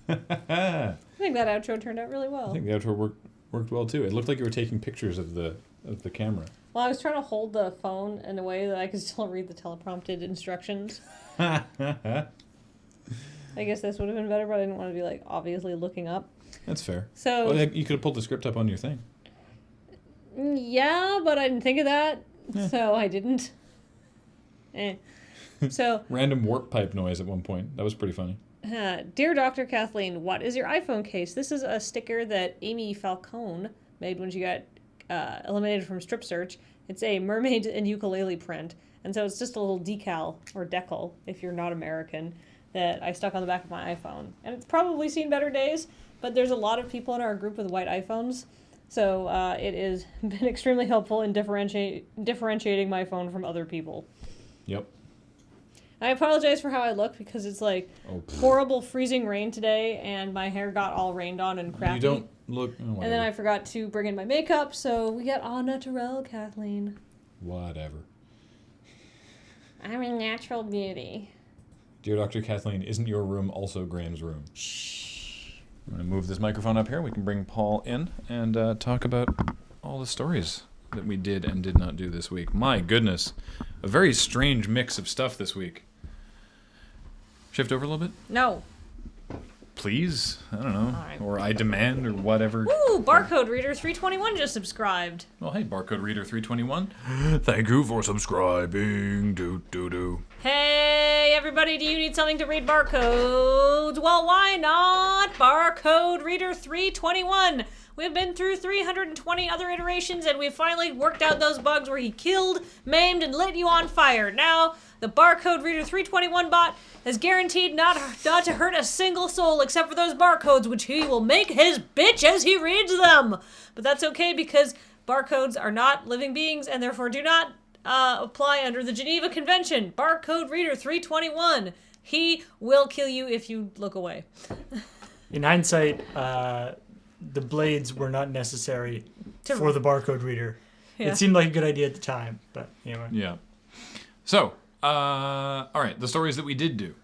I think that outro turned out really well. I think the outro worked well too. It looked like you were taking pictures of the camera. Well, I was trying to hold the phone in a way that I could still read the teleprompted instructions. I guess this would have been better, but I didn't want to be like obviously looking up. That's fair. So well, you could have pulled the script up on your thing. Yeah, but I didn't think of that, so I didn't. So random warp pipe noise at one point. That was pretty funny. Dear Dr. Kathleen, what is your iPhone case? This is a sticker that Amy Falcone made when she got eliminated from Strip Search. It's a mermaid and ukulele print, and so it's just a little decal or decal if you're not American that I stuck on the back of my iPhone, and it's probably seen better days. But there's a lot of people in our group with white iPhones. So it has been extremely helpful in differentiating my phone from other people. Yep. I apologize for how I look because it's like horrible freezing rain today and my hair got all rained on and crappy. You don't look... Oh, and then I forgot to bring in my makeup, so we get au naturel, Kathleen. Whatever. I'm a natural beauty. Dear Dr. Kathleen, isn't your room also Graham's room? Shh. I'm going to move this microphone up here. We can bring Paul in and talk about all the stories that we did and did not do this week. My goodness. A very strange mix of stuff this week. Shift over a little bit? No. Please? I don't know. Right. Or I demand or whatever. Woo! Barcode Reader 321 just subscribed. Well, hey, Barcode Reader 321. Thank you for subscribing. Do. Hey, everybody, do you need something to read barcodes? Well, why not? Barcode Reader 321. We've been through 320 other iterations, and we finally worked out those bugs where he killed, maimed, and lit you on fire. Now, the Barcode Reader 321 bot is guaranteed not to hurt a single soul except for those barcodes, which he will make his bitch as he reads them. But that's okay because barcodes are not living beings and therefore do not apply under the Geneva Convention. Barcode Reader 321. He will kill you if you look away. In hindsight, the blades were not necessary for the barcode reader. Yeah. It seemed like a good idea at the time, but anyway. Yeah. So, all right, the stories that we did do.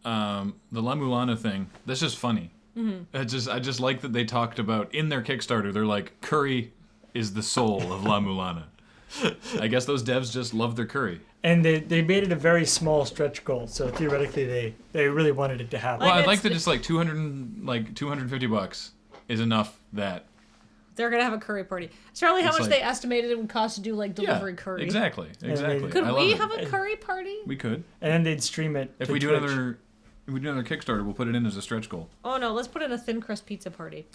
The La Mulana thing, that's just funny. Mm-hmm. I just like that they talked about, in their Kickstarter, they're like, curry is the soul of La Mulana. I guess those devs just love their curry. And they made it a very small stretch goal, so theoretically they really wanted it to happen. Well, I'd like that just like $250 is enough that they're gonna have a curry party. It's probably how much they estimated it would cost to do like delivery curry. Exactly. Could we have a curry party? We could. And then they'd stream it. If we do another Kickstarter, we'll put it in as a stretch goal. Oh no, let's put in a thin crust pizza party.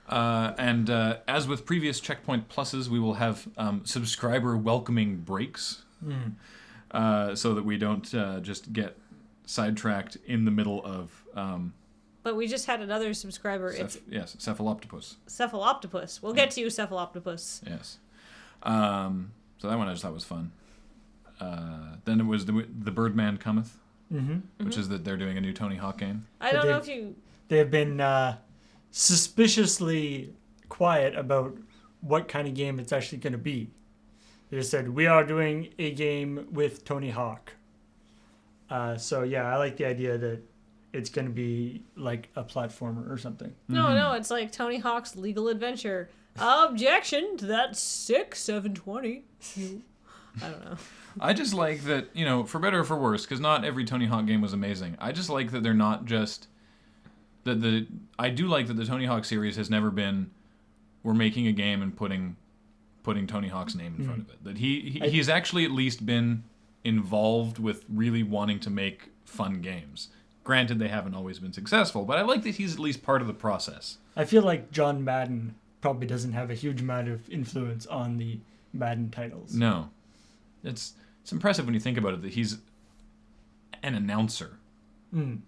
And as with previous CheckPoint Pluses, we will have subscriber welcoming breaks, so that we don't just get sidetracked in the middle of. But we just had another subscriber. Yes, Cephaloptopus. Cephaloptopus. We'll get to you, Cephaloptopus. Yes. So that one I just thought was fun. Then it was the Birdman Cometh, which is that they're doing a new Tony Hawk game. I don't know if you... They've been suspiciously quiet about what kind of game it's actually going to be. They just said, we are doing a game with Tony Hawk. So yeah, I like the idea that it's going to be like a platformer or something. No, it's like Tony Hawk's Legal Adventure. Objection to that sick 720. I don't know. I just like that, for better or for worse, because not every Tony Hawk game was amazing. I just like that they're not just... I do like that the Tony Hawk series has never been, we're making a game and putting Tony Hawk's name in front of it. That he's actually at least been involved with really wanting to make fun games. Granted, they haven't always been successful, but I like that he's at least part of the process. I feel like John Madden probably doesn't have a huge amount of influence on the Madden titles. No. It's impressive when you think about it that he's an announcer. And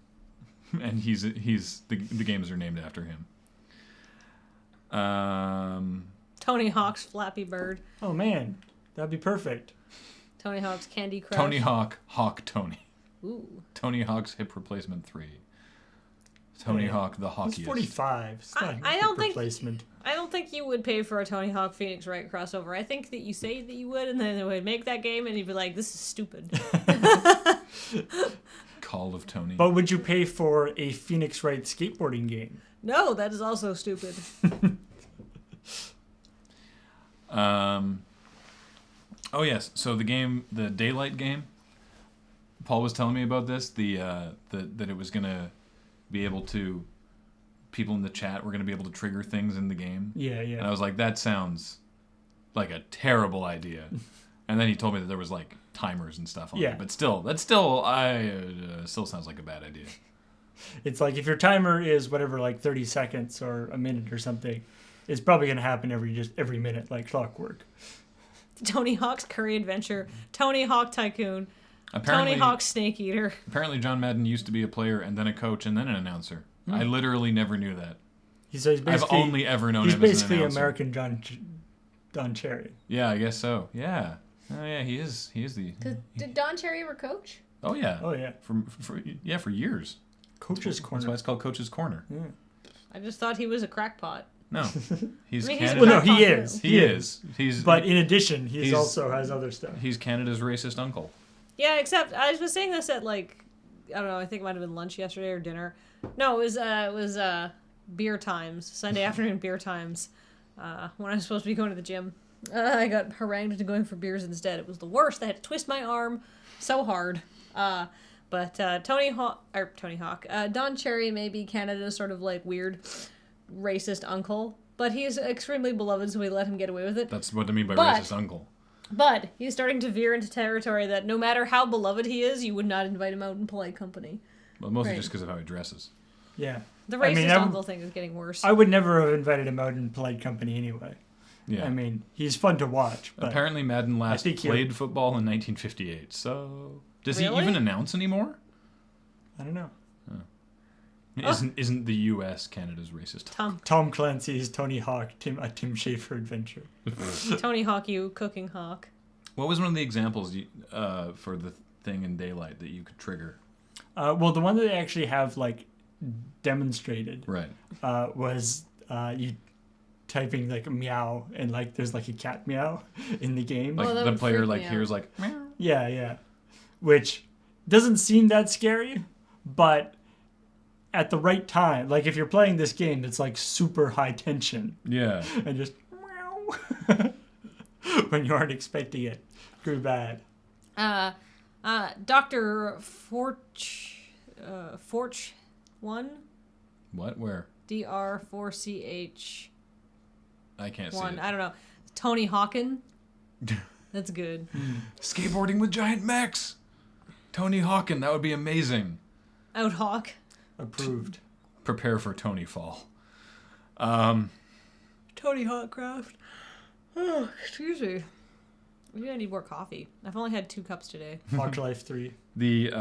the games are named after him. Tony Hawk's Flappy Bird. Oh man, that'd be perfect. Tony Hawk's Candy Crush. Tony Hawk, Hawk Tony. Ooh. Tony Hawk's Hip Replacement 3. Tony Hawk, the hockeyist. He's 45. It's not I don't think replacement. I don't think you would pay for a Tony Hawk Phoenix Wright crossover. I think that you say that you would, and then they would make that game, and you'd be like, "This is stupid." Call of Tony. But would you pay for a Phoenix Wright skateboarding game? No, that is also stupid. Oh yes, so the Daylight game. Paul was telling me about this. That it was gonna be able to. People in the chat were gonna be able to trigger things in the game. Yeah. And I was like, that sounds like a terrible idea. And then he told me that there was like timers and stuff on it. But still, still sounds like a bad idea. It's like if your timer is whatever, like 30 seconds or a minute or something, it's probably going to happen every minute, like clockwork. Tony Hawk's Curry Adventure, Tony Hawk Tycoon, Apparently, Tony Hawk's Snake Eater. Apparently, John Madden used to be a player and then a coach and then an announcer. I literally never knew that. I've only ever known him as an announcer. He's basically American Don Cherry. Yeah, I guess so. Yeah. Oh yeah, he is the. Did Don Cherry ever coach? Oh yeah. Oh yeah. For years. Coach's Corner. That's why it's called Coach's Corner. Yeah. I just thought he was a crackpot. No, he's I mean, Canada. Well, no, he is. He is. But in addition, he also has other stuff. He's Canada's racist uncle. Yeah, except I was saying this at like, I don't know. I think it might have been lunch yesterday or dinner. No, it was beer times, Sunday afternoon beer times, when I was supposed to be going to the gym. I got harangued into going for beers instead. It was the worst. I had to twist my arm so hard. But Tony Hawk, Don Cherry may be Canada's sort of like weird racist uncle, but he's extremely beloved, so we let him get away with it. That's what I mean by racist uncle. But he's starting to veer into territory that no matter how beloved he is, you would not invite him out in polite company. Well, mostly just because of how he dresses. Yeah. The racist uncle thing is getting worse. I would never have invited him out in polite company anyway. Yeah. I mean, he's fun to watch. But apparently, Madden last played football in 1958. So, does he even announce anymore? I don't know. Isn't the U.S. Canada's racist? Tom Clancy's Tony Hawk, a Tim Schafer adventure. Tony Hawk, you cooking hawk. What was one of the examples for the thing in Daylight that you could trigger? Well, the one that they actually have like demonstrated, right, was you typing like meow and like there's like a cat meow in the game. Like the player like hears like meow. Yeah, which doesn't seem that scary, but at the right time, like if you're playing this game, it's like super high tension. Yeah, and just meow when you aren't expecting it. Pretty bad. Dr. Forch 1? What? Where? DR4CH. I can't see it. I don't know. Tony Hawkin. That's good. Skateboarding with giant mechs. Tony Hawkin, that would be amazing. Out Hawk. Approved. Prepare for Tony Fall. Tony Hawkcraft. Oh, excuse me. Maybe I need more coffee. I've only had 2 cups today. Hawk Life 3. The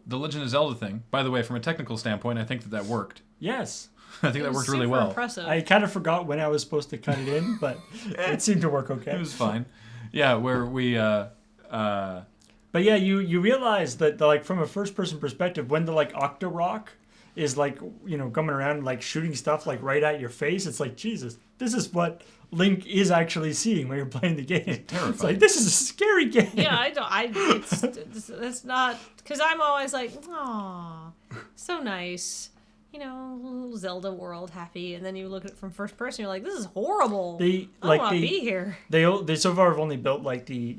Legend of Zelda thing. By the way, from a technical standpoint, I think that worked. Yes. I think that worked really well. Impressive. I kind of forgot when I was supposed to cut it in, but it seemed to work okay. It was fine. Yeah, where we But yeah, you realize that like from a first person perspective, when the like Octorok is like, you know, coming around like shooting stuff like right at your face, it's like, Jesus, this is what Link is actually seeing when you're playing the game. It's terrifying. It's like, this is a scary game. Yeah, it's not, because I'm always like, aw, so nice. You know, little Zelda world, happy, and then you look at it from first person, you're like, this is horrible. I don't want to be here. They so far have only built like the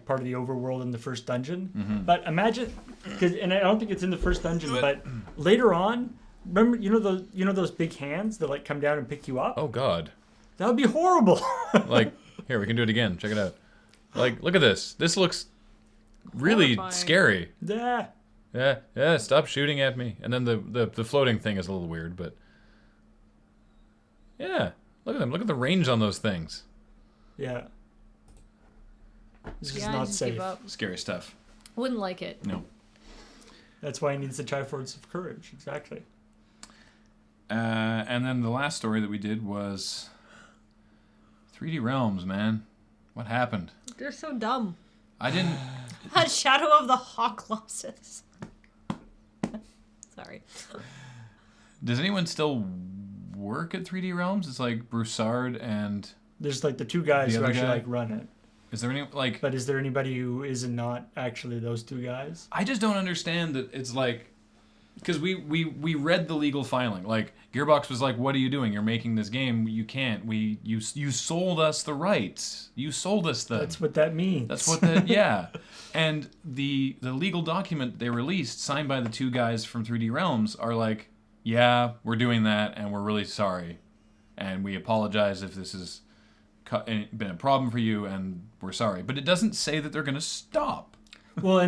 part of the overworld in the first dungeon. Mm-hmm. But imagine, and I don't think it's in the first dungeon, but later on, remember, you know those big hands that like come down and pick you up? Oh God. That would be horrible. Like, here, we can do it again. Check it out. Like, look at this. This looks really scary. Yeah. Yeah, stop shooting at me. And then the floating thing is a little weird, but yeah, look at them. Look at the range on those things. Yeah. This is not safe. Scary stuff. Wouldn't like it. No. That's why he needs the Triforce of Courage. Exactly. And then the last story that we did was 3D Realms, man. What happened? They're so dumb. I didn't... Shadow of the Hawk losses. Sorry. Does anyone still work at 3D Realms? It's like Broussard and... There's like the 2 guys who actually like run it. Is there any, like... But is there anybody who is not actually those two guys? I just don't understand that it's like... Because we read the legal filing. Like, Gearbox was like, what are you doing? You're making this game. You can't. You sold us the rights. You sold us them. That's what that means. That's what the... Yeah. And the legal document they released, signed by the two guys from 3D Realms, are like, yeah, we're doing that, and we're really sorry. And we apologize if this has been a problem for you, and we're sorry. But it doesn't say that they're going to stop. Well,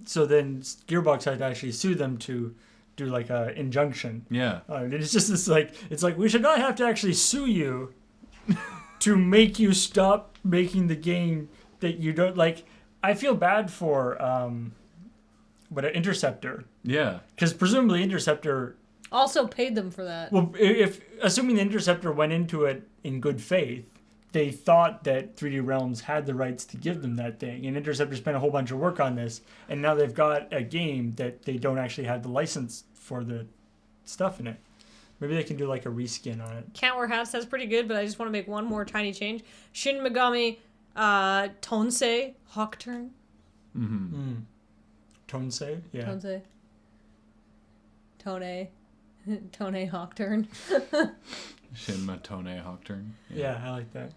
so then Gearbox had to actually sue them to do like a injunction. Yeah. It's just this like, it's like, we should not have to actually sue you to make you stop making the game that you don't like. I feel bad for an Interceptor. Yeah. Because presumably Interceptor Also paid them for that. Well, if assuming the Interceptor went into it in good faith, they thought that 3D Realms had the rights to give them that thing, and Interceptor spent a whole bunch of work on this, and now they've got a game that they don't actually have the license for the stuff in it. Maybe they can do like a reskin on it. Can't Wear Hats, that's pretty good, but I just want to make one more tiny change. Shin Megami Tonsei Hawk Turn. Mm-hmm. Tonsei? Yeah. Tonsei. Tone Hawk Turn. Shinma Tone Hawk Turn. Yeah, I like that.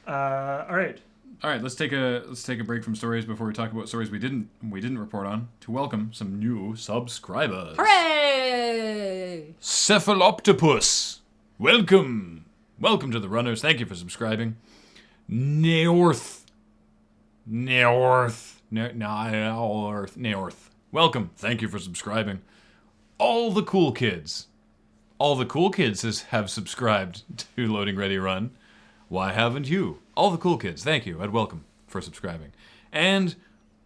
All right. All right, let's take a break from stories before we talk about stories we didn't report on to welcome some new subscribers. Hooray! Cephaloptopus, welcome to the runners. Thank you for subscribing. Neorth, welcome. Thank you for subscribing. All the cool kids have subscribed to Loading Ready Run. Why haven't you? All the cool kids, thank you and welcome for subscribing. And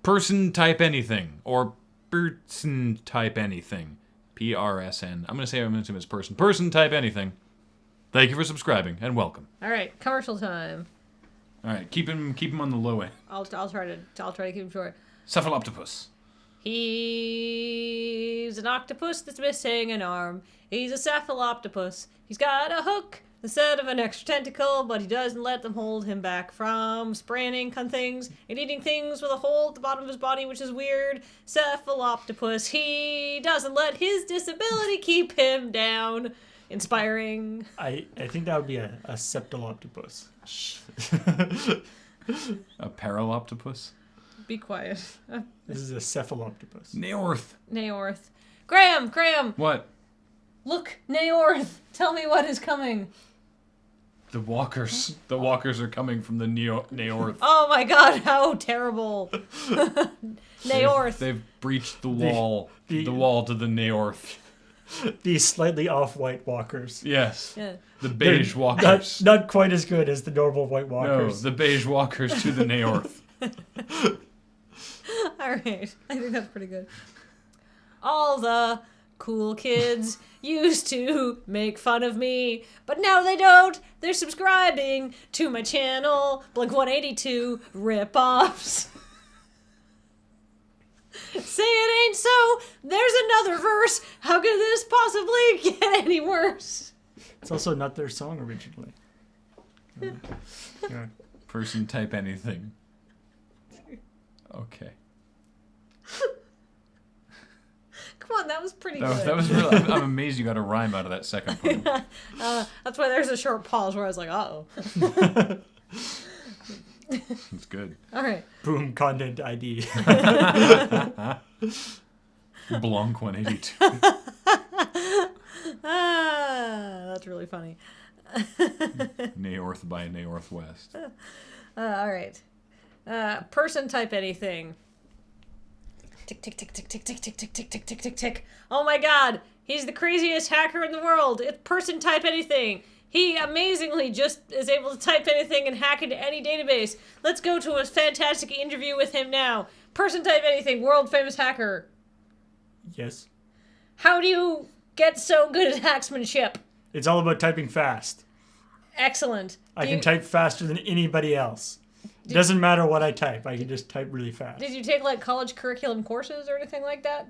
person type anything, or person type anything. PRSN. I'm going to assume it's person. Person type anything. Thank you for subscribing and welcome. All right, commercial time. All right, keep him on the low end. I'll try to keep him short. Cephaloptopus. He's an octopus that's missing an arm. He's a cephaloptopus. He's got a hook instead of an extra tentacle, but he doesn't let them hold him back from spraying ink on things and eating things with a hole at the bottom of his body, which is weird. Cephaloptopus. He doesn't let his disability keep him down. Inspiring. I think that would be a septaloptopus. A paraloptopus. Be quiet. This is a cephaloptopus. Neorth. Graham! What? Look, Neorth! Tell me what is coming. The walkers. The walkers are coming from the Neorth. Oh my god, how terrible. Neorth. They've breached the wall. The wall to the Neorth. These slightly off-white walkers. Yes. Yeah. The beige walkers. Not quite as good as the normal white walkers. No, the beige walkers to the Neorth. Alright, I think that's pretty good. All the cool kids used to make fun of me, but now they don't. They're subscribing to my channel. Blink 182 rip-offs. Say it ain't so. There's another verse. How could this possibly get any worse? It's also not their song originally. Yeah. Person type anything. Okay. Come on, that was pretty good. That was really. I'm amazed you got a rhyme out of that second part. That's why there's a short pause where I was like, uh-oh. It's good. All right. Boom, content ID. Blanc 182. That's really funny. Neorth by Neorthwest. All right. Person type anything. Tick, tick, tick, tick, tick, tick, tick, tick, tick, tick, tick, tick, tick. Oh my god. He's the craziest hacker in the world. It's person type anything. He amazingly just is able to type anything and hack into any database. Let's go to a fantastic interview with him now. Person type anything, world famous hacker. Yes. How do you get so good at hacksmanship? It's all about typing fast. Excellent. I can type faster than anybody else. It doesn't matter what I type. I can just type really fast. Did you take like college curriculum courses or anything like that?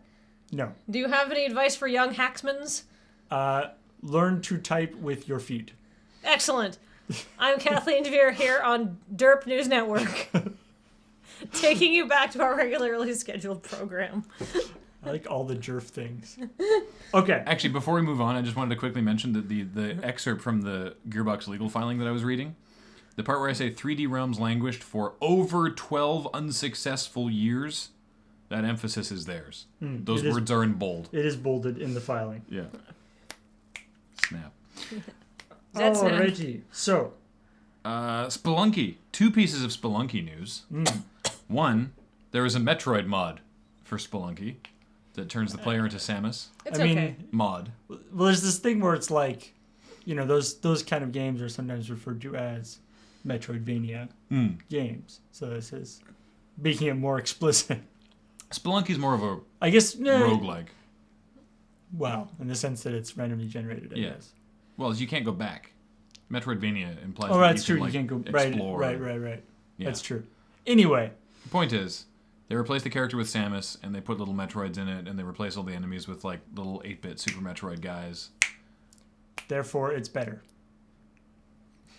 No. Do you have any advice for young hacksmans? Learn to type with your feet. Excellent. I'm Kathleen DeVere here on Derp News Network, taking you back to our regularly scheduled program. I like all the jerf things. Okay. Actually, before we move on, I just wanted to quickly mention that the excerpt from the Gearbox legal filing that I was reading, the part where I say 3D Realms languished for over 12 unsuccessful years, that emphasis is theirs. Those words are in bold. It is bolded in the filing. Yeah. Snap. That's Alrighty. So, Spelunky. 2 pieces of Spelunky news. One, there is a Metroid mod for Spelunky that turns the player into Samus. It's I mean, okay. Mod. well, there's this thing where it's like, you know, those kind of games are sometimes referred to as Metroidvania games. So this is making it more explicit. Spelunky's more of a I guess. roguelike. Well, in the sense that it's randomly generated, I guess. Well, you can't go back. Metroidvania implies Oh, that that's you true. can, You can't go explore. right. Yeah. That's true. Anyway, The point is, they replaced the character with Samus, and they put little Metroids in it, and they replace all the enemies with like little 8-bit Super Metroid guys. therefore, it's better.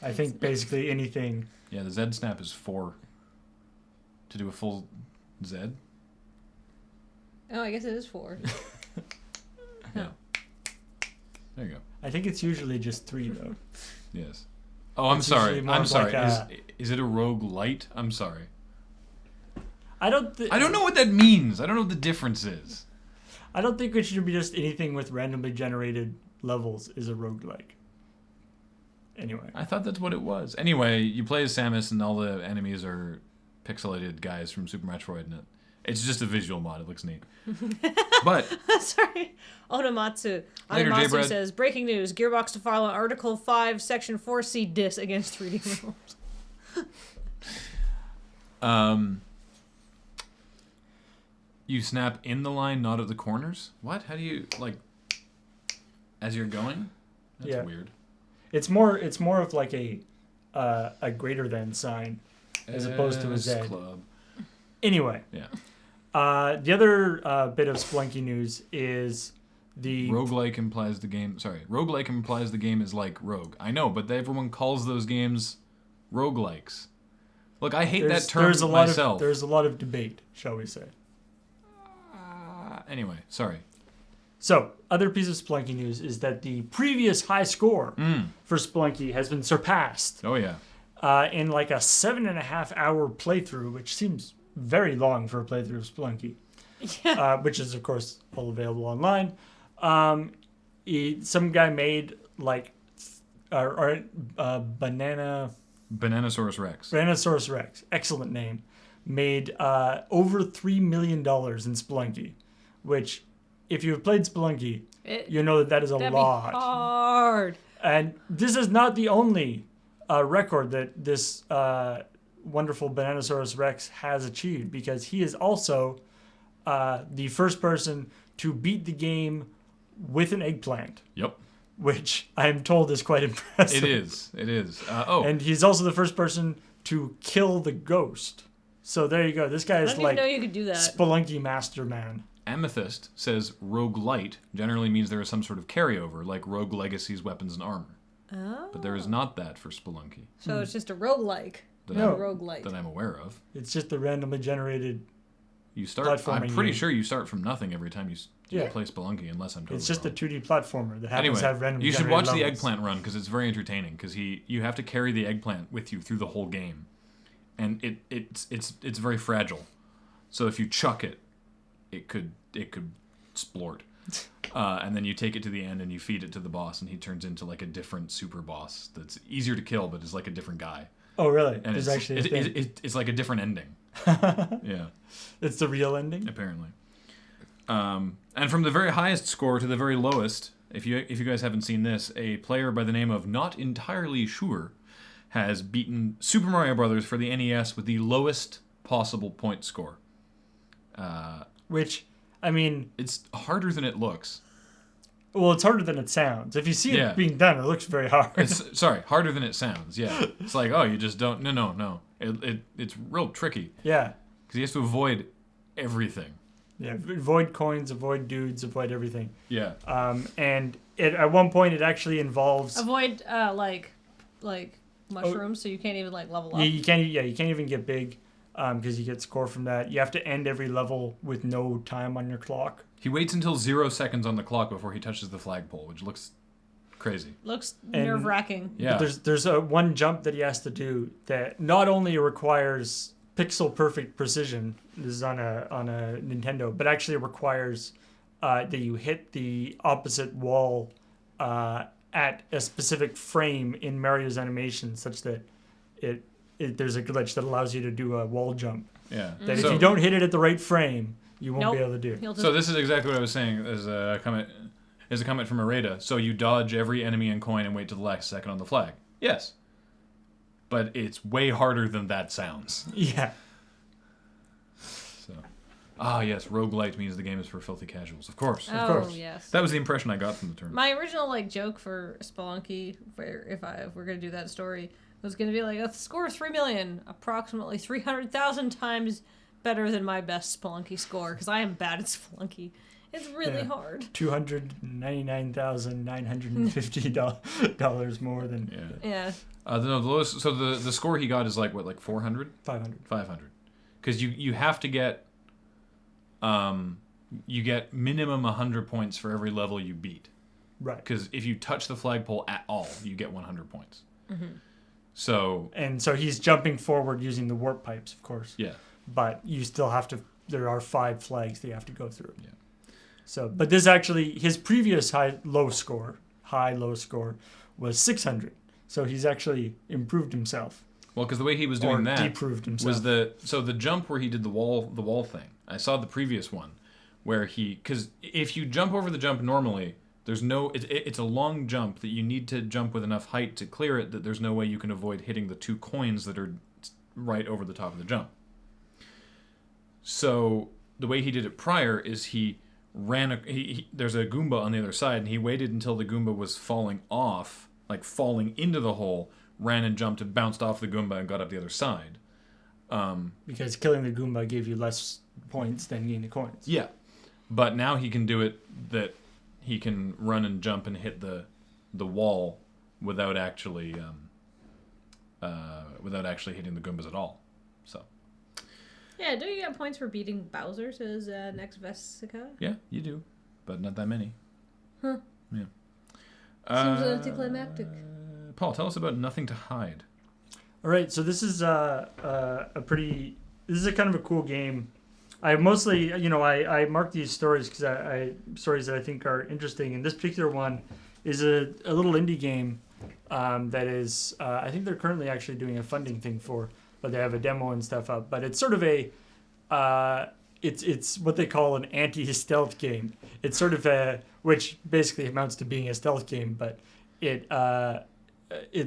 I think basically anything. Yeah, the Z snap is 4 to do a full Z. Oh, I guess it is 4. Yeah. There you go. I think it's usually just 3 though. Yes. Oh, I'm It's sorry. usually more I'm of sorry. like Is it a rogue light? I'm sorry. I don't know what that means. I don't know what the difference is. I don't think it should be just anything with randomly generated levels is a roguelike. Anyway. I thought that's what it was. Anyway, you play as Samus, and all the enemies are pixelated guys from Super Metroid, and it's just a visual mod. It looks neat. But Sorry. Onomatsu. Later, Onomatsu J-Bread. says, breaking news, Gearbox to file an Article 5, Section 4C diss against 3D Realms. you snap in the line, not at the corners. What? How do you like? As you're going? That's weird. It's more of like a greater than sign as opposed to a Z. Club. Anyway. Yeah. The other bit of Spelunky news is the Roguelike implies the game. Sorry, roguelike implies the game is like Rogue. I know, but everyone calls those games roguelikes. Look, I hate that term myself. There's a lot of debate, shall we say. Anyway, sorry. So, other piece of Spelunky news is that the previous high score for Spelunky has been surpassed Oh yeah. in like a 7.5 hour playthrough, which seems very long for a playthrough of Spelunky. Yeah. Which is, of course, all available online. Some guy made like Bananosaurus Rex. Tyrannosaurus Rex, excellent name, made over $3 million in Spelunky, which, if you've played Spelunky, you know that is a That'd lot. be hard. And this is not the only record that this wonderful Bananosaurus Rex has achieved, because he is also the first person to beat the game with an eggplant. Yep. Which I am told is quite impressive. It is. And he's also the first person to kill the ghost. So there you go. This guy I is didn't like even know you could do that. Spelunky master man. Amethyst says roguelite generally means there is some sort of carryover, like Rogue Legacy's weapons and armor. Oh. But there is not that for Spelunky So it's just a roguelike. that, No. A roguelite. that I'm aware of. It's just the randomly generated. You start. Platforming I'm pretty game. sure you start from nothing every time you Yeah. play Spelunky, unless I'm totally It's just a wrong. 2D platformer that happens Anyway, to have randomly you should generated watch the levels. eggplant run because it's very entertaining. Because you have to carry the eggplant with you through the whole game, and it's very fragile. So if you chuck it, it could splort. And then you take it to the end and you feed it to the boss, and he turns into like a different super boss that's easier to kill, but is like a different guy. Oh, really? And There's actually a thing. it's like a different ending. Yeah. It's the real ending? Apparently. And from the very highest score to the very lowest, if you guys haven't seen this, a player by the name of Not Entirely Sure has beaten Super Mario Brothers for the NES with the lowest possible point score. Which, I mean, It's harder than it looks. well, it's harder than it sounds. If you see Yeah. it being done, it looks very hard. It's harder than it sounds. Yeah. It's like, oh, you just don't. No. It's real tricky Yeah. because he has to avoid everything. Yeah. Avoid coins, avoid dudes, avoid everything. Yeah. And at one point, it actually involves. Avoid, like mushrooms, so you can't even like level up. Yeah, you can't even get big because you get score from that. You have to end every level with no time on your clock. He waits until 0 seconds on the clock before he touches the flagpole, which looks crazy. Looks And- nerve-wracking. Yeah. But there's one jump that he has to do that not only requires pixel perfect precision. This is on a Nintendo, but actually requires that you hit the opposite wall at a specific frame in Mario's animation, such that there's a glitch that allows you to do a wall jump. Yeah. That if you don't hit it at the right frame, you won't Nope. be able to do. He'll just So this is exactly what I was saying as a comment from Areta. So you dodge every enemy and coin and wait till the last second on the flag. Yes. But it's way harder than that sounds. Yeah. So, yes, roguelite means the game is for filthy casuals. Of course. oh course. yes. That was the impression I got from the term. My original like joke for Spelunky, if we're gonna do that story, was gonna be like a score of 3 million, approximately 300,000 times better than my best Spelunky score, because I am bad at Spelunky. It's really Yeah. hard. $299,950 more than Yeah. The lowest. So the score he got is like 400, 500. 500, because you have to get you get minimum 100 points for every level you beat. Right. Because if you touch the flagpole at all, you get 100 points. Mm-hmm. So And so he's jumping forward using the warp pipes, of course. yeah. But you still have to. There are 5 flags that you have to go through. Yeah. So, but this actually, his previous high low score was 600. So he's actually improved himself. Well, because the way he was Or doing that deproved himself. was the jump where he did the wall thing. I saw the previous one where because if you jump over the jump normally, there's no it's a long jump that you need to jump with enough height to clear it, that there's no way you can avoid hitting the 2 coins that are right over the top of the jump. So the way he did it prior is he ran there's a Goomba on the other side, and he waited until the Goomba was falling off, like falling into the hole, ran and jumped and bounced off the Goomba and got up the other side. Because killing the Goomba gave you less points than getting the coins. Yeah, but now he can do it that he can run and jump and hit the wall without actually hitting the Goombas at all. So Yeah, don't you get points for beating Bowser's as next Vesica? yeah, you do, but not that many. Huh. Yeah. Seems anticlimactic. Paul, tell us about Nothing to Hide. All right, so this is a kind of a cool game. I mostly, I mark these stories because I stories that I think are interesting. And this particular one is a little indie game that is, I think they're currently actually doing a funding thing for, but they have a demo and stuff up. But it's sort of it's what they call an anti-stealth game. It's sort of which basically amounts to being a stealth game, but it's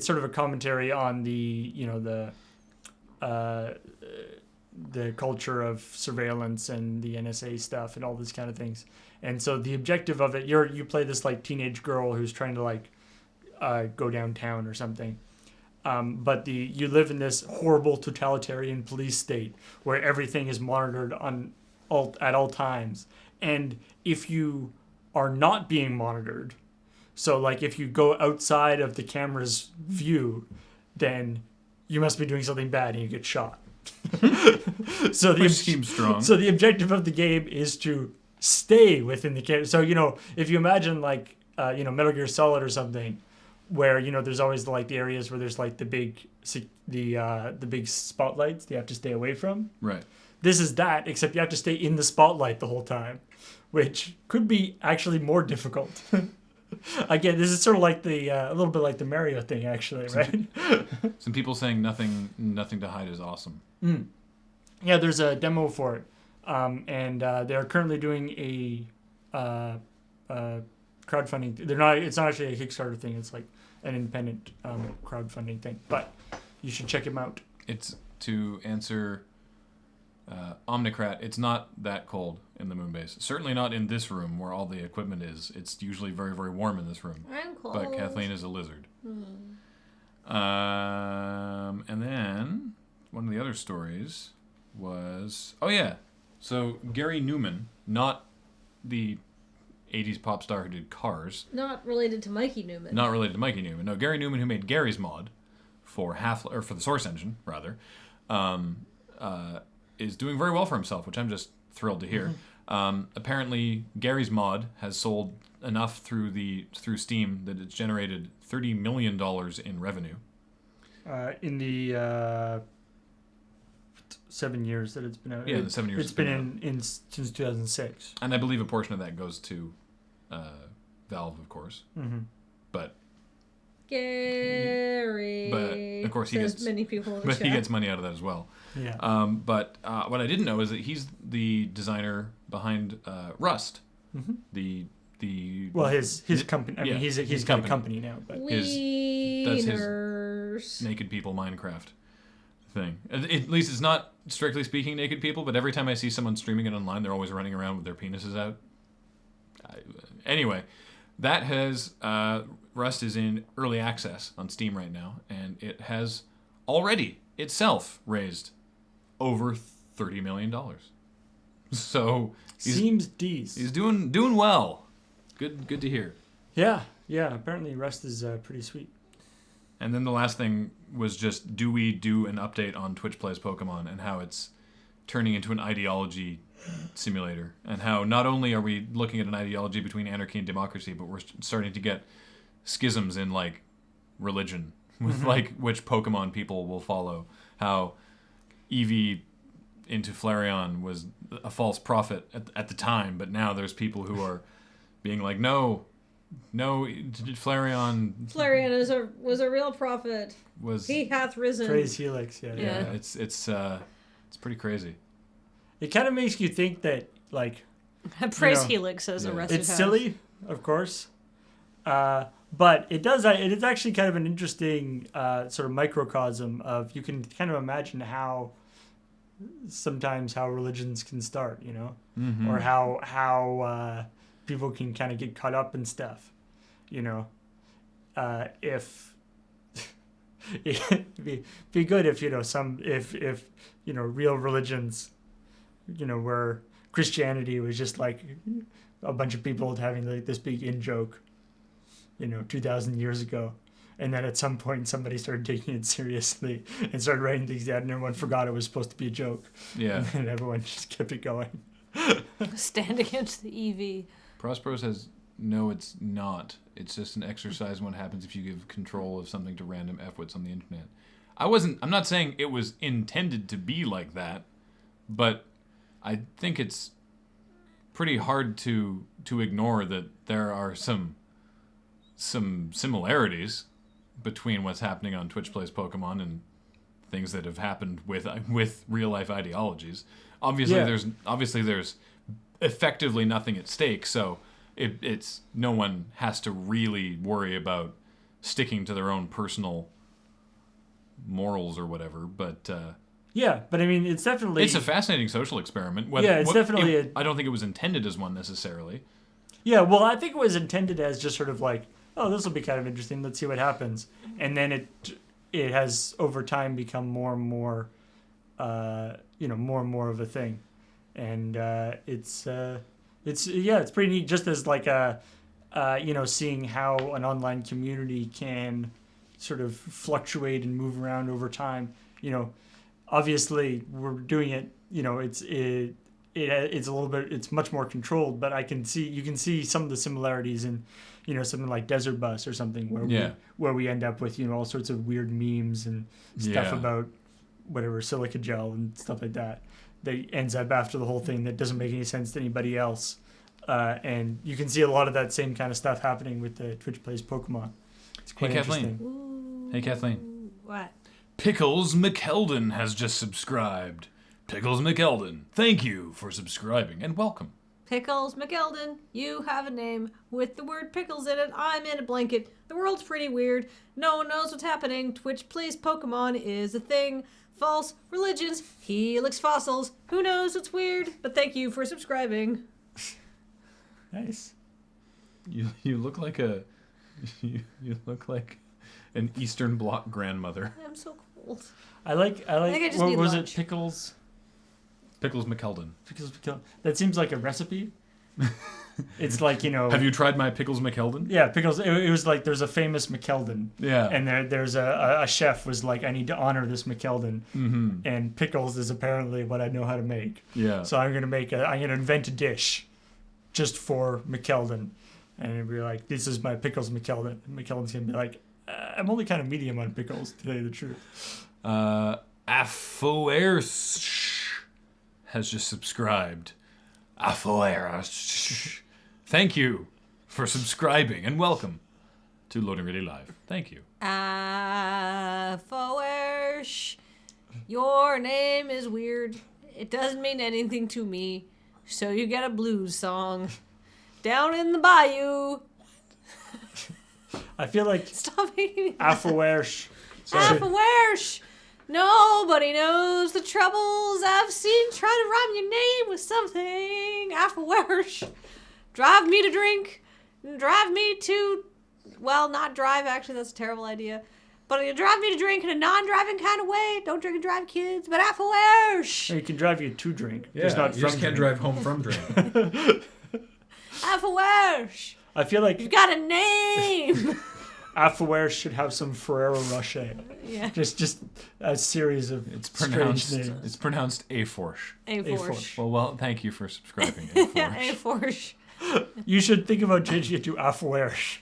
sort of a commentary on the culture of surveillance and the NSA stuff and all these kind of things. And so the objective of it, you play this like teenage girl who's trying to go downtown or something. But you live in this horrible totalitarian police state where everything is monitored at all times. And if you are not being monitored, so like if you go outside of the camera's view, then you must be doing something bad and you get shot. So Which seems strong. So the objective of the game is to stay within the camera. So if you imagine Metal Gear Solid or something, where there's always the areas where there's the big spotlights that you have to stay away from. Right. This is that, except you have to stay in the spotlight the whole time, which could be actually more difficult. Again, this is sort of a little bit like the Mario thing, actually, right? Some people saying Nothing to Hide is awesome. Mm. Yeah, there's a demo for it, and they're currently doing a crowdfunding. It's not actually a Kickstarter thing. It's like an independent crowdfunding thing. But you should check them out. It's to answer Omnicrat. It's not that cold in the moon base. Certainly not in this room where all the equipment is. It's usually very, very warm in this room. I'm cold. But Kathleen is a lizard. And then one of the other stories was so Gary Newman, not the 80s pop star who did Cars. Not related to Mikey Newman. Not related to Mikey Newman. No, Gary Newman, who made Gary's Mod, for for the Source engine rather, is doing very well for himself, which I'm just thrilled to hear. Apparently, Gary's mod has sold enough through Steam that it's generated $30 million in revenue. In the 7 years that it's been out. Yeah, the 7 years it's been in since 2006. And I believe a portion of that goes to Valve, of course. Mm-hmm. But Gary. But of course he gets many people in the but chat. he gets money out of that as well. Yeah. But what I didn't know is that he's the designer behind Rust. Mm-hmm. The Well, his company. I mean, yeah, he's got a company now, but that's his Wieners. naked people Minecraft thing. At least it's not strictly speaking naked people, but every time I see someone streaming it online, they're always running around with their penises out. Anyway, that has Rust is in early access on Steam right now, and it has already itself raised over $30 million. So seems decent. he's doing well. Good to hear. Yeah. Apparently, Rust is pretty sweet. And then the last thing was just, do we do an update on Twitch Plays Pokemon and how it's turning into an ideology simulator, and how not only are we looking at an ideology between anarchy and democracy, but we're starting to get schisms in like religion with like which Pokemon people will follow. How Eevee into Flareon was a false prophet at the time, but now there's people who are being like, no, Flareon was a real prophet. He hath risen. Praise Helix. Yeah. It's pretty crazy. It kind of makes you think that like Praise Helix as yeah. arrested. it's silly, of course, but it does. It's actually kind of an interesting sort of microcosm of, you can kind of imagine how sometimes how religions can start, or how people can kind of get caught up in stuff, if it'd be good if if real religions, where Christianity was just like a bunch of people having like this big in joke, 2,000 years ago, and then at some point somebody started taking it seriously and started writing things down, and everyone forgot it was supposed to be a joke. Yeah. And everyone just kept it going. Stand against the EV. Prospero says, no, it's not. It's just an exercise in what happens if you give control of something to random F-wits on the internet. I'm not saying it was intended to be like that, but I think it's pretty hard to ignore that there are some similarities between what's happening on Twitch Plays Pokemon and things that have happened with real life ideologies. Obviously there's effectively nothing at stake, so it's no one has to really worry about sticking to their own personal morals or whatever, but but I mean, it's a fascinating social experiment. I don't think it was intended as one necessarily. Yeah, well, I think it was intended as just sort of like, oh, this will be kind of interesting, let's see what happens, and then it has over time become more and more more and more of a thing, and it's pretty neat, just as like seeing how an online community can sort of fluctuate and move around over time. Obviously we're doing it, it's a little bit, it's much more controlled, but you can see some of the similarities in something like Desert Bus or something where we end up with all sorts of weird memes and stuff about whatever silica gel and stuff like that ends up after the whole thing that doesn't make any sense to anybody else, and you can see a lot of that same kind of stuff happening with the Twitch Plays Pokemon. It's quite interesting. Ooh. Hey Kathleen. What? Pickles McKeldon has just subscribed. Pickles McKeldon, thank you for subscribing and welcome. Pickles McElden, you have a name with the word pickles in it. I'm in a blanket. The world's pretty weird. No one knows what's happening. Twitch Plays Pokemon is a thing. False religions, helix fossils. Who knows what's weird? But thank you for subscribing. Nice. You look like you look like an Eastern Bloc grandmother. I'm so cold. I like I just what need was lunch. it? Pickles Pickles McKeldon. That seems like a recipe. It's like, Have you tried my pickles McKeldin? Yeah, pickles. It was like there's a famous McKeldin. Yeah. And there's a chef was like, I need to honor this McKeldin. Mm-hmm. And pickles is apparently what I know how to make. Yeah. So I'm gonna invent a dish, just for McKeldin, and it'd be like, this is my pickles McKeldin. And McKeldin's gonna be like, I'm only kind of medium on pickles, to tell you the truth. Afoers has just subscribed. Afoers. Thank you for subscribing and welcome to Loading Ready Live. Thank you. Foersh, your name is weird. It doesn't mean anything to me. So you get a blues song. Down in the bayou. I feel like Stop making me Afoersh. Foersh. Nobody knows the troubles I've seen trying to rhyme your name with something. Foersh. Drive me to drink. Drive me to... Well, not drive, actually. That's a terrible idea. But you drive me to drink in a non-driving kind of way. Don't drink and drive, kids. But Or you can drive you to drink. Yeah, just not you from just can't drink. drive home from drink. Afoersh. I feel like You've got a name. Afoersh should have some Ferrero Rocher. Yeah. Just a series of It's strange pronounced. names. It's pronounced Aforsh. Aforsh. Well, thank you for subscribing, Aforsh. Yeah, Aforsh. You should think about changing it to Afoersh.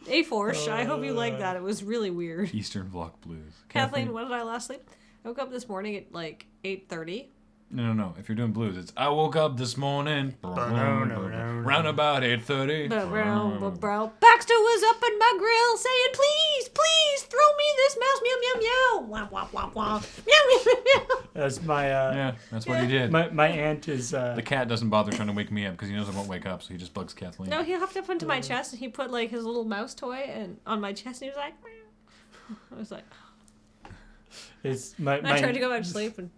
Aforsh. I hope you like that. It was really weird. Eastern Bloc Blues. Kathleen, when did I last sleep? I woke up this morning at like 8:30. No. If you're doing blues, it's I woke up this morning round about 8:30. Baxter was up in my grill saying, please, throw me this mouse. Meow, meow, meow. Wah, wah, wah, wah. Meow, meow, meow, meow. That's my Yeah, that's what he did. my aunt is The cat doesn't bother trying to wake me up because he knows I won't wake up, so he just bugs Kathleen. No, he hopped up onto my chest and he put like his little mouse toy and on my chest and he was like, meow. I was like, it's I tried to go back to sleep and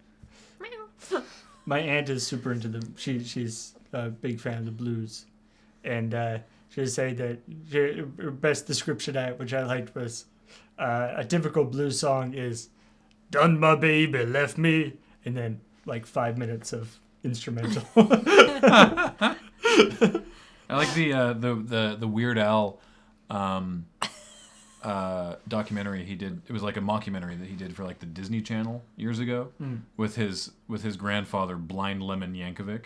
meow. my aunt is super into she's a big fan of the blues, and she would say that her best description of it, which I liked, was a typical blues song is "Done my baby left me," and then like 5 minutes of instrumental. I like the Weird Al documentary he did. It was like a mockumentary that he did for like the Disney Channel years ago with his grandfather, Blind Lemon Yankovic,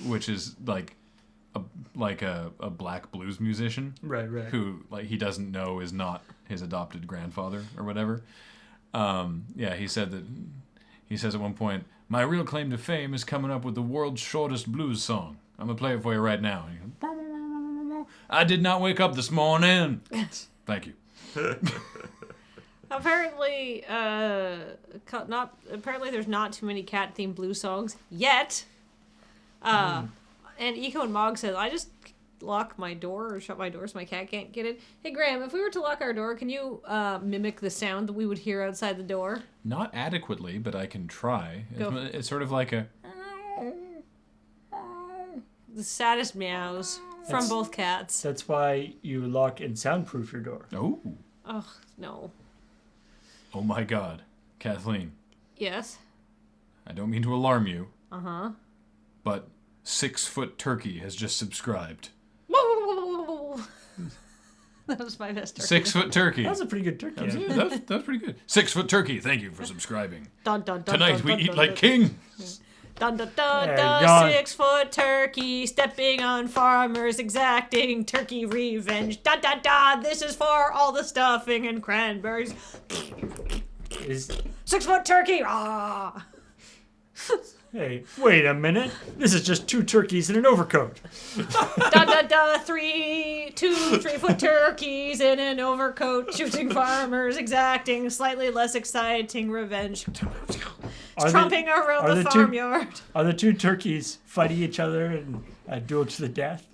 which is like a black blues musician, right. who like he doesn't know is not his adopted grandfather or whatever. He said that. He says at one point, "My real claim to fame is coming up with the world's shortest blues song. I'm gonna play it for you right now." I did not wake up this morning. Thank you. Apparently, there's not too many cat-themed blues songs yet. And Eco and Mog says, I just lock my door or shut my door so my cat can't get in. Hey, Graham, if we were to lock our door, can you mimic the sound that we would hear outside the door? Not adequately, but I can try. It's sort of like a... The saddest meows from both cats. That's why you lock and soundproof your door. Oh. Ugh, no. Oh my God. Kathleen, Yes? I don't mean to alarm you, Uh-huh. but 6 Foot Turkey has just subscribed. That was my best turkey. 6 Foot Turkey. That was a pretty good turkey. That was pretty good. 6 Foot Turkey, thank you for subscribing. Dun, dun, dun, Tonight dun, we dun, eat dun, like dun. kings. Dun dun dun Hey, dun, God. 6 foot turkey stepping on farmers exacting turkey revenge. Dun dun dun, this is for all the stuffing and cranberries. Is 6 foot turkey, ah! Hey, wait a minute. This is just 2 turkeys in an overcoat. Dun dun dun, 2 3-foot turkeys in an overcoat shooting farmers exacting slightly less exciting revenge. Are Tromping they- around are the the farmyard. Are the 2 turkeys fighting each other and duel to the death?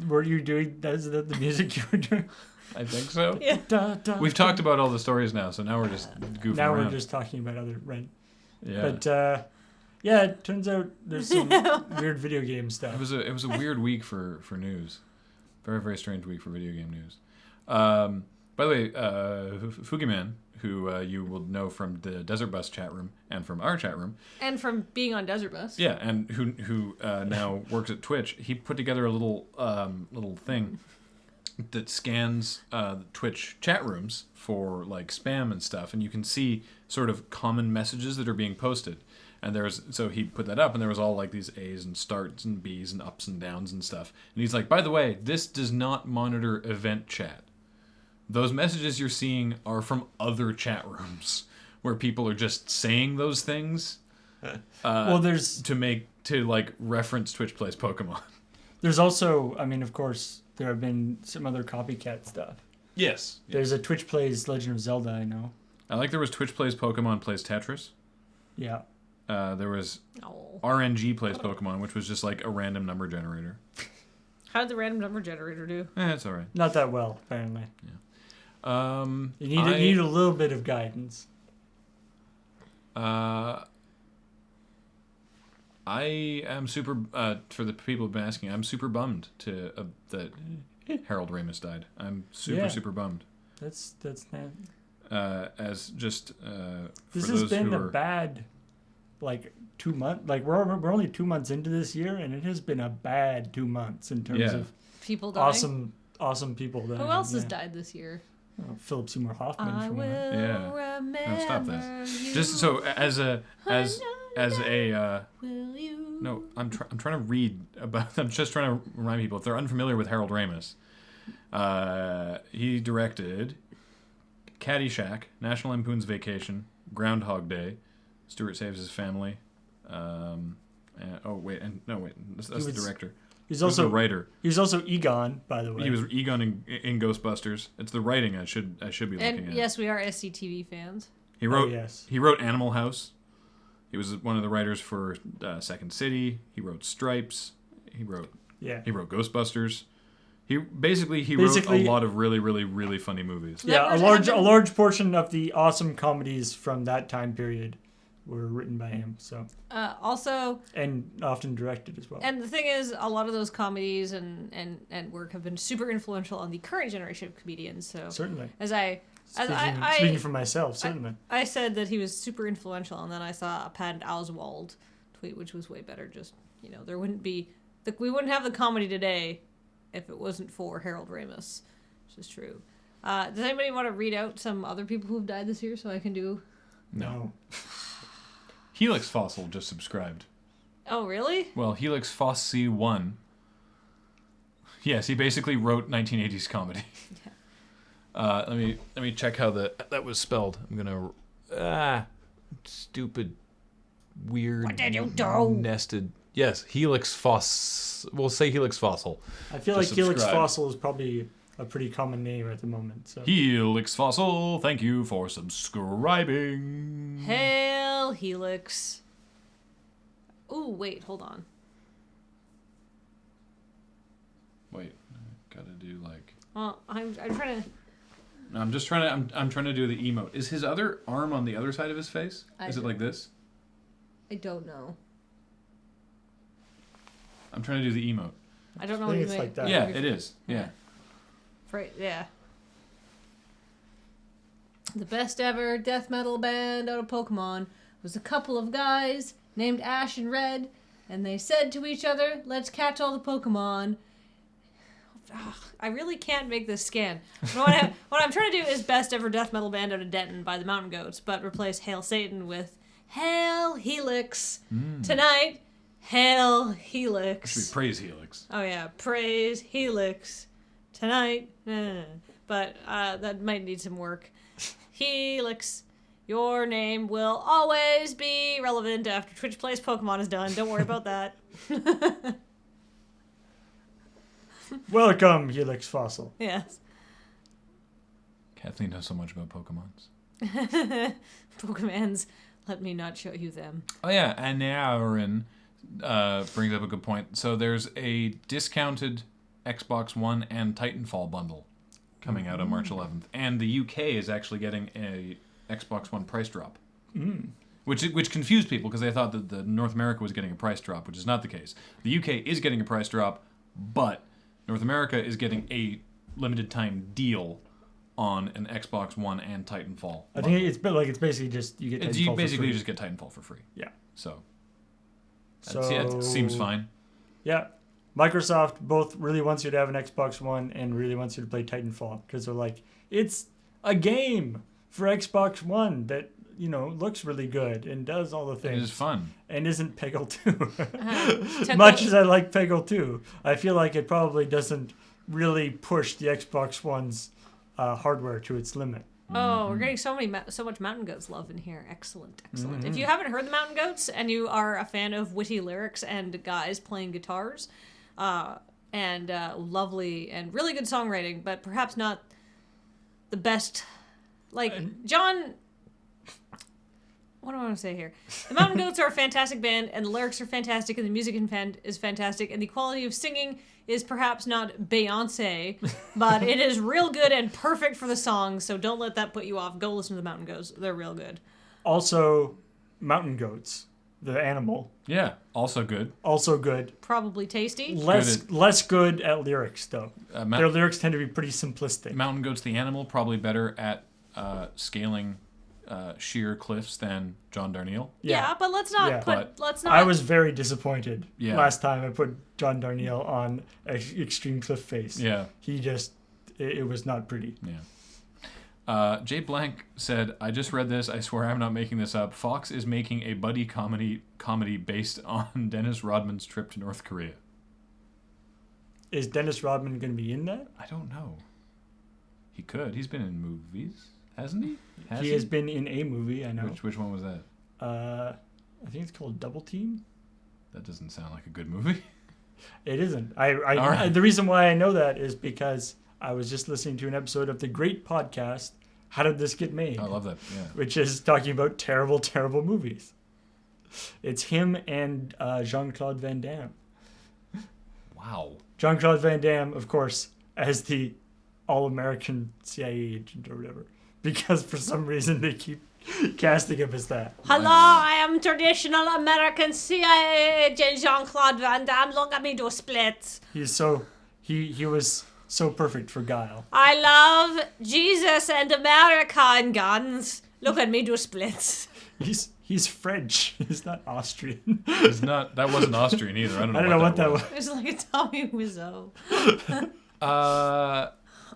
Were you doing is that the music you were doing? I think so. Yeah. Da, da, We've talked about all the stories now, so now we're just goofing Now around. we're just talking about other right. Yeah. But yeah, it turns out there's some weird video game stuff. It was a weird week for news. Very, very strange week for video game news. By the way, Fugiman, who you will know from the Desert Bus chat room and from our chat room. And from being on Desert Bus. Yeah, and who now works at Twitch. He put together a little thing that scans Twitch chat rooms for like spam and stuff, and you can see sort of common messages that are being posted. And so he put that up, and there was all like these A's and starts and B's and ups and downs and stuff. And he's like, by the way, this does not monitor event chat. Those messages you're seeing are from other chat rooms where people are just saying those things. Well, there's to like reference Twitch Plays Pokemon. There's also, I mean, of course, there have been some other copycat stuff. Yes. There's a Twitch Plays Legend of Zelda, I know. I like there was Twitch Plays Pokemon Plays Tetris. Yeah. There was RNG Plays Pokemon, which was just like a random number generator. How did the random number generator do? It's all right. Not that well, apparently. Yeah. You need a little bit of guidance. I am super, for the people who've been asking, I'm super bummed that Harold Ramis died. I'm super bummed. That's as just this for has those been who a bad 2 months. Like we're only 2 months into this year, and it has been a bad 2 months in terms of people dying. Awesome people dying. Who else has died this year? Philip Seymour Hoffman. I from will No, stop remember this. you. Just so as a Will you? no, I'm trying to read about. I'm just trying to remind people if they're unfamiliar with Harold Ramis. He directed Caddyshack, National Lampoon's Vacation, Groundhog Day, Stuart Saves His Family. That's the director. He's Who's also the writer. He was also Egon, by the way. He was Egon in Ghostbusters. It's the writing I should be looking And at. yes, we are SCTV fans. He wrote. Yes. He wrote Animal House. He was one of the writers for Second City. He wrote Stripes. He wrote Ghostbusters. He wrote a lot of really, really, really funny movies. Yeah, a large portion of the awesome comedies from that time period were written by him. So also, and often directed as well. and the thing is, a lot of those comedies and work have been super influential on the current generation of comedians. So Certainly. Speaking for myself, certainly. I said that he was super influential, and then I saw a Patton Oswalt tweet, which was way better. Just we wouldn't have the comedy today if it wasn't for Harold Ramis, which is true. Does anybody want to read out some other people who've died this year so I can do? No. Helix Fossil just subscribed. Oh, really? Well, Helix Fossi 1. Yes, he basically wrote 1980s comedy. Yeah. Let me check how that was spelled. I'm gonna stupid, weird. What did you do? Nested. Yes, Helix Foss. We'll say Helix Fossil. I feel like Helix Fossil is probably a pretty common name at the moment. So. Helix Fossil, thank you for subscribing. Hail Helix. Ooh, wait, hold on. Wait, I gotta do like. Well, I'm trying to. I'm just trying to. I'm trying to do the emote. Is his other arm on the other side of his face? Is it like this? I don't know. I'm trying to do the emote. I don't know I what think you it's mean. like that. Yeah, it is. Yeah. Right, yeah. The best ever death metal band out of Pokemon was a couple of guys named Ash and Red, and they said to each other, "Let's catch all the Pokemon." Ugh, I really can't make this scan. What I'm trying to do is best ever death metal band out of Denton by the Mountain Goats, but replace Hail Satan with Hail Helix. Tonight, Hail Helix. Should be Praise Helix. Oh yeah, praise Helix tonight. But that might need some work. Helix, your name will always be relevant after Twitch Plays Pokemon is done. Don't worry about that. Welcome, Helix Fossil. Yes. Kathleen knows so much about Pokemons. Pokemans, let me not show you them. Oh yeah, and Aaron brings up a good point. So there's a discounted Xbox One and Titanfall bundle coming out on March 11th, and the UK is actually getting a Xbox One price drop, which confused people because they thought that the North America was getting a price drop, which is not the case. The UK is getting a price drop, but North America is getting a limited time deal on an Xbox One and Titanfall. I think it's basically just you get Titanfall You for basically free. just get Titanfall for free. Yeah. So So it seems fine. Yeah. Microsoft both really wants you to have an Xbox One and really wants you to play Titanfall because they're like, it's a game for Xbox One that, looks really good and does all the things. It is fun. And isn't Peggle 2. Uh-huh. Much as I like Peggle 2, I feel like it probably doesn't really push the Xbox One's hardware to its limit. Oh, we're getting so much Mountain Goats love in here. Excellent. If you haven't heard the Mountain Goats and you are a fan of witty lyrics and guys playing guitars, and lovely and really good songwriting, but perhaps not the best. Like John, what do I want to say here? The Mountain Goats are a fantastic band, and the lyrics are fantastic, and the music is fantastic, and the quality of singing is perhaps not Beyonce, but it is real good and perfect for the song, so don't let that put you off. Go listen to the Mountain Goats. They're real good. Also, Mountain Goats, the animal. Yeah, also good. Also good. Probably tasty. Less good at lyrics, though. Their lyrics tend to be pretty simplistic. Mountain Goats the animal, probably better at scaling sheer cliffs than John Darnielle. Yeah, but let's not let's not. I was very disappointed last time I put John Darnielle on Extreme Cliff Face. Yeah. He just, it was not pretty. Yeah. Jay Blank said, I just read this. I swear I'm not making this up. Fox is making a buddy comedy based on Dennis Rodman's trip to North Korea. Is Dennis Rodman going to be in that? I don't know. He could. He's been in movies, hasn't he? He has been in a movie, I know. Which one was that? I think it's called Double Team. That doesn't sound like a good movie. It isn't. The reason why I know that is because I was just listening to an episode of the great podcast, How Did This Get Made? I love that, yeah. Which is talking about terrible, terrible movies. It's him and Jean-Claude Van Damme. Wow. Jean-Claude Van Damme, of course, as the all-American CIA agent or whatever. Because for some reason they keep casting him as that. Hello, I am traditional American CIA agent Jean-Claude Van Damme. Look at me do splits. He was so perfect for Guile. I love Jesus and America and guns. Look at me do splits. He's French. He's not Austrian. He's not. That wasn't Austrian either. I don't know what that was. It was like a Tommy Wiseau.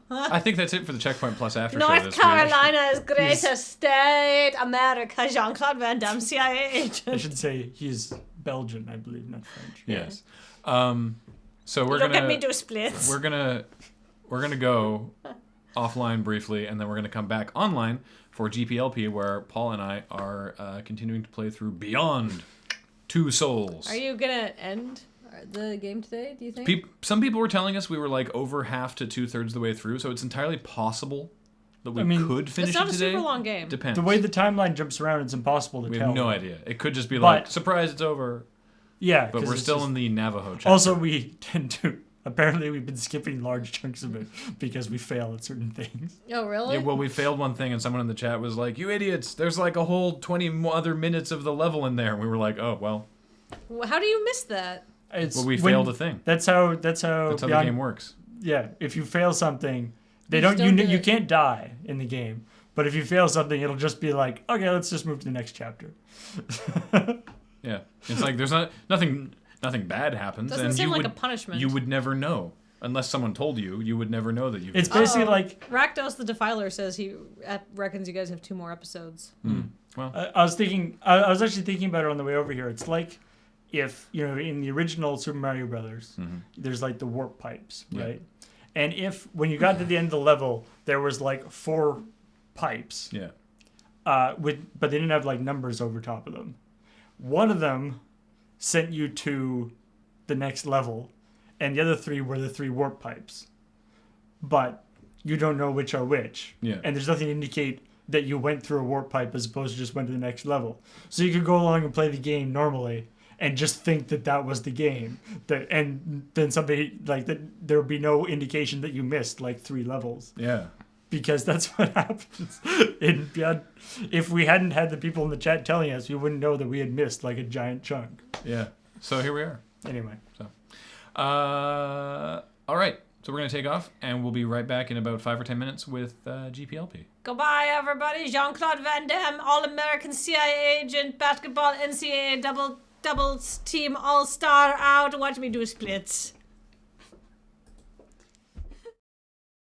I think that's it for the Checkpoint Plus Aftershow North this Carolina's greatest state, America, Jean-Claude Van Damme, CIA agent. I should say he's Belgian, I believe, not French. Yes. So we're Look gonna at me do splits. We're gonna go offline briefly, and then we're gonna come back online for GPLP, where Paul and I are continuing to play through Beyond Two Souls. Are you gonna end the game today, do you think? Some people were telling us we were like over half to 2/3 the way through, so it's entirely possible that we could finish it today. It's not a super long game. Depends. The way the timeline jumps around, it's impossible to tell. We have no idea. It could just be like, surprise, it's over. Yeah. But we're still in the Navajo chapter. Also, we tend to... Apparently, we've been skipping large chunks of it because we fail at certain things. Oh, really? Yeah, well, we failed one thing, and someone in the chat was like, you idiots, there's like a whole 20 other minutes of the level in there. And we were like, oh, well. How do you miss that? We failed a thing. That's how the game works. Yeah, if you fail something, you can't die in the game. But if you fail something, it'll just be like, okay, let's just move to the next chapter. Yeah, it's like there's nothing bad happens. Doesn't seem like a punishment. You would never know unless someone told you. You would never know that you. It's basically like Rakdos the Defiler says he reckons you guys have 2 more episodes. Well, I was actually thinking about it on the way over here. It's like if in the original Super Mario Brothers, there's like the warp pipes, right? And if when you got to the end of the level, there was like 4 pipes. Yeah. But they didn't have like numbers over top of them. One of them sent you to the next level, and the other 3 were the 3 warp pipes. But you don't know which are which. Yeah. And there's nothing to indicate that you went through a warp pipe as opposed to just went to the next level. So you could go along and play the game normally and just think that was the game. And then somebody, there would be no indication that you missed 3 levels. Yeah. Because that's what happens in Beyond. If we hadn't had the people in the chat telling us, we wouldn't know that we had missed a giant chunk. Yeah. So here we are. Anyway. So, all right. So we're going to take off, and we'll be right back in about 5 or 10 minutes with GPLP. Goodbye, everybody. Jean-Claude Van Damme, All-American CIA agent, basketball NCAA doubles team all-star out. Watch me do splits.